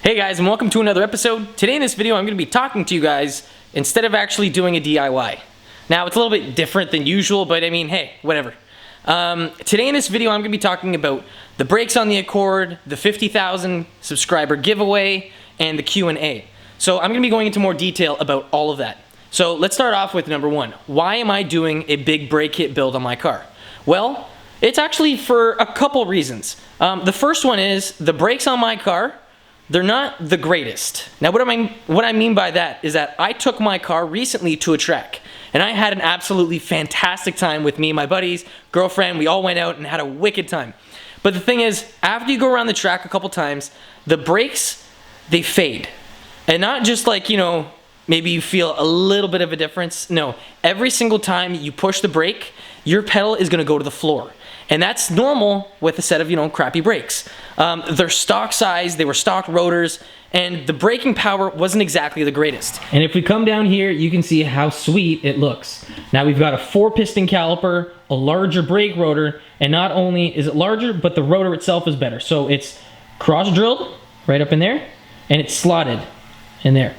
Hey guys, and welcome to another episode. Today in this video I'm going to be talking to you guys instead of actually doing a DIY. Now it's a little bit different than usual, but I mean, hey, whatever. Today in this video I'm going to be talking about the brakes on the Accord, the 50,000 subscriber giveaway, and the Q&A. So I'm going to be going into more detail about all of that. So let's start off with number one. Why am I doing a big brake kit build on my car? Well, it's actually for a couple reasons. The first one is the brakes on my car, they're not the greatest. Now what I mean by that is that I took my car recently to a track and I had an absolutely fantastic time with me and my buddies, girlfriend. We all went out and had a wicked time. But the thing is, after you go around the track a couple times, the brakes, they fade. And not just like, you know, maybe you feel a little bit of a difference. No, every single time you push the brake, your pedal is gonna go to the floor. And that's normal with a set of, you know, crappy brakes. They're stock size, they were stock rotors, and the braking power wasn't exactly the greatest. And if we come down here, you can see how sweet it looks. Now we've got a 4-piston caliper, a larger brake rotor, and not only is it larger, but the rotor itself is better. So it's cross-drilled right up in there, and it's slotted in there.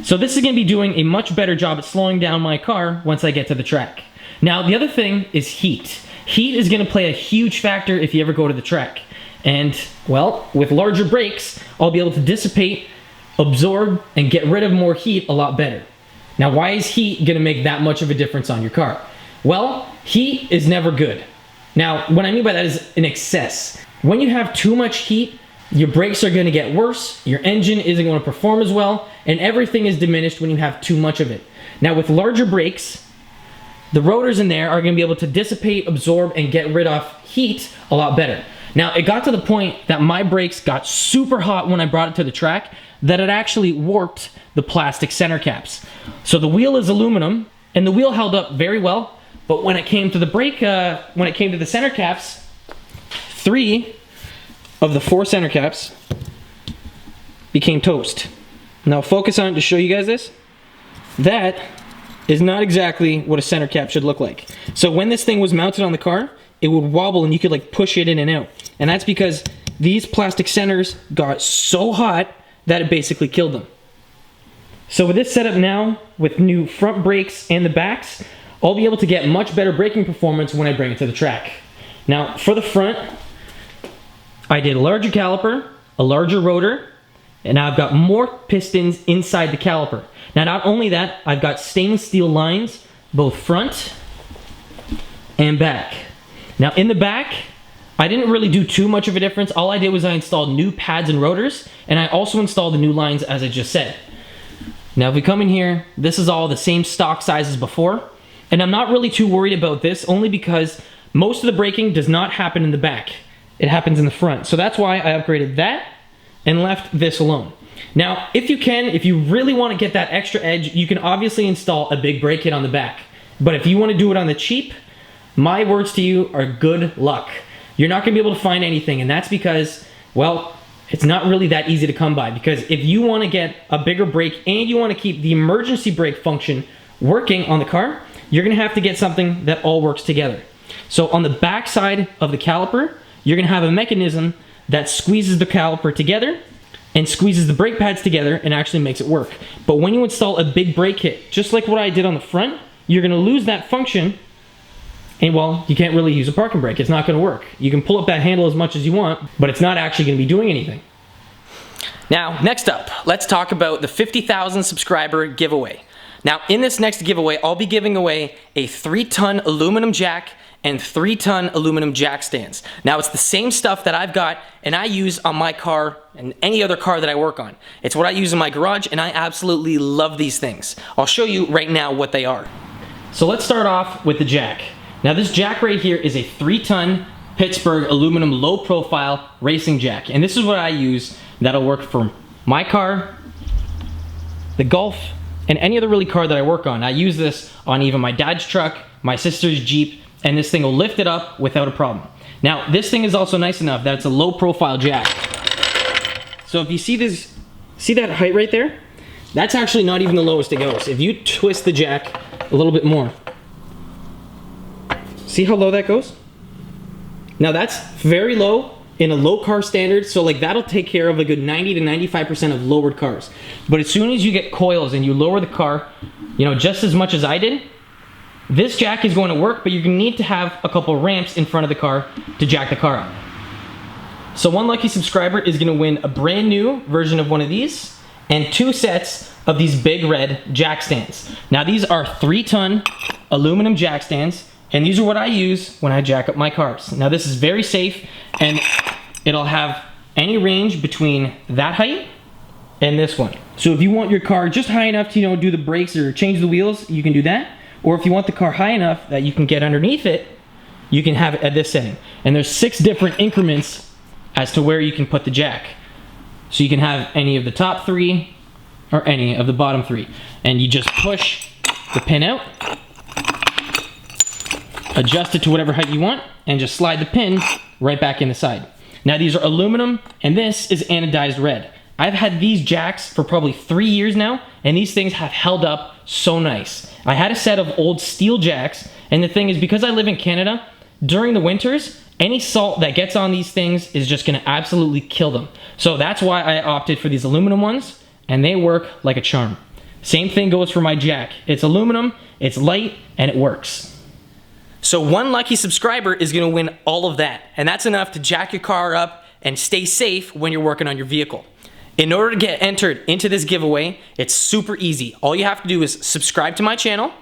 So this is gonna be doing a much better job at slowing down my car once I get to the track. Now the other thing is heat. Heat is going to play a huge factor if you ever go to the track. And, well, with larger brakes, I'll be able to dissipate, absorb, and get rid of more heat a lot better. Now, why is heat going to make that much of a difference on your car? Well, heat is never good. Now, what I mean by that is an excess. When you have too much heat, your brakes are going to get worse, your engine isn't going to perform as well, and everything is diminished when you have too much of it. Now, with larger brakes, the rotors in there are going to be able to dissipate, absorb, and get rid of heat a lot better. Now, it got to the point that my brakes got super hot when I brought it to the track that it actually warped the plastic center caps. So the wheel is aluminum, and the wheel held up very well, but when it came to the brake, when it came to the center caps, 3 of the 4 center caps became toast. Now focus on it to show you guys this. That is not exactly what a center cap should look like. So when this thing was mounted on the car, it would wobble and you could like push it in and out. And that's because these plastic centers got so hot that it basically killed them. So with this setup now, with new front brakes and the backs, I'll be able to get much better braking performance when I bring it to the track. Now for the front, I did a larger caliper, a larger rotor, and now I've got more pistons inside the caliper. Now not only that, I've got stainless steel lines, both front and back. Now in the back, I didn't really do too much of a difference. All I did was I installed new pads and rotors, and I also installed the new lines as I just said. Now if we come in here, this is all the same stock size as before, and I'm not really too worried about this only because most of the braking does not happen in the back. It happens in the front. So that's why I upgraded that and left this alone. Now, if you really want to get that extra edge, you can obviously install a big brake kit on the back. But if you want to do it on the cheap, my words to you are good luck. You're not going to be able to find anything, and that's because, well, it's not really that easy to come by. Because if you want to get a bigger brake and you want to keep the emergency brake function working on the car, you're going to have to get something that all works together. So on the back side of the caliper, you're going to have a mechanism that squeezes the caliper together and squeezes the brake pads together and actually makes it work. But when you install a big brake kit, just like what I did on the front, you're gonna lose that function, and well, you can't really use a parking brake. It's not gonna work. You can pull up that handle as much as you want, but it's not actually gonna be doing anything. Now, next up, let's talk about the 50,000 subscriber giveaway. Now, in this next giveaway, I'll be giving away a 3-ton aluminum jack and 3-ton aluminum jack stands. Now it's the same stuff that I've got and I use on my car and any other car that I work on. It's what I use in my garage and I absolutely love these things. I'll show you right now what they are. So let's start off with the jack. Now this jack right here is a 3-ton Pittsburgh aluminum low profile racing jack. And this is what I use that'll work for my car, the Golf, and any other really car that I work on. I use this on even my dad's truck, my sister's Jeep, and this thing will lift it up without a problem. Now, this thing is also nice enough that it's a low profile jack. So if you see this, see that height right there? That's actually not even the lowest it goes. If you twist the jack a little bit more, see how low that goes? Now that's very low in a low car standard, so like that'll take care of a good 90 to 95% of lowered cars. But as soon as you get coils and you lower the car, you know, just as much as I did, this jack is going to work, but you're going to need to have a couple ramps in front of the car to jack the car up. So one lucky subscriber is going to win a brand new version of one of these and 2 sets of these big red jack stands. Now these are 3-ton aluminum jack stands, and these are what I use when I jack up my cars. Now this is very safe, and it'll have any range between that height and this one. So if you want your car just high enough to, you know, do the brakes or change the wheels, you can do that. Or if you want the car high enough that you can get underneath it, you can have it at this setting. And there's 6 different increments as to where you can put the jack. So you can have any of the top 3 or any of the bottom 3. And you just push the pin out, adjust it to whatever height you want, and just slide the pin right back in the side. Now these are aluminum, and this is anodized red. I've had these jacks for probably 3 years now, and these things have held up so nice. I had a set of old steel jacks, and the thing is, because I live in Canada, during the winters, any salt that gets on these things is just gonna absolutely kill them. So that's why I opted for these aluminum ones, and they work like a charm. Same thing goes for my jack. It's aluminum, it's light, and it works. So one lucky subscriber is gonna win all of that, and that's enough to jack your car up and stay safe when you're working on your vehicle. In order to get entered into this giveaway, it's super easy. All you have to do is subscribe to my channel,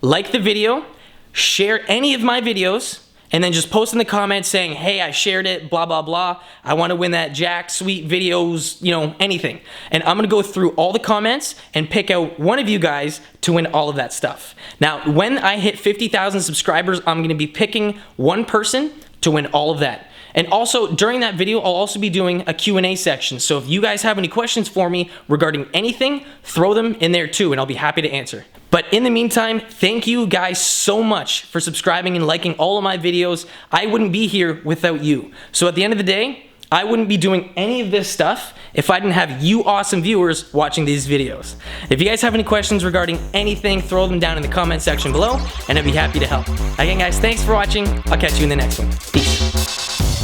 like the video, share any of my videos, and then just post in the comments saying, hey, I shared it, blah, blah, blah. I wanna win that jack, sweet videos, you know, anything. And I'm gonna go through all the comments and pick out one of you guys to win all of that stuff. Now, when I hit 50,000 subscribers, I'm gonna be picking one person to win all of that. And also, during that video, I'll also be doing a Q&A section. So if you guys have any questions for me regarding anything, throw them in there too, and I'll be happy to answer. But in the meantime, thank you guys so much for subscribing and liking all of my videos. I wouldn't be here without you. So at the end of the day, I wouldn't be doing any of this stuff if I didn't have you awesome viewers watching these videos. If you guys have any questions regarding anything, throw them down in the comment section below, and I'd be happy to help. Again, guys, thanks for watching. I'll catch you in the next one. Peace.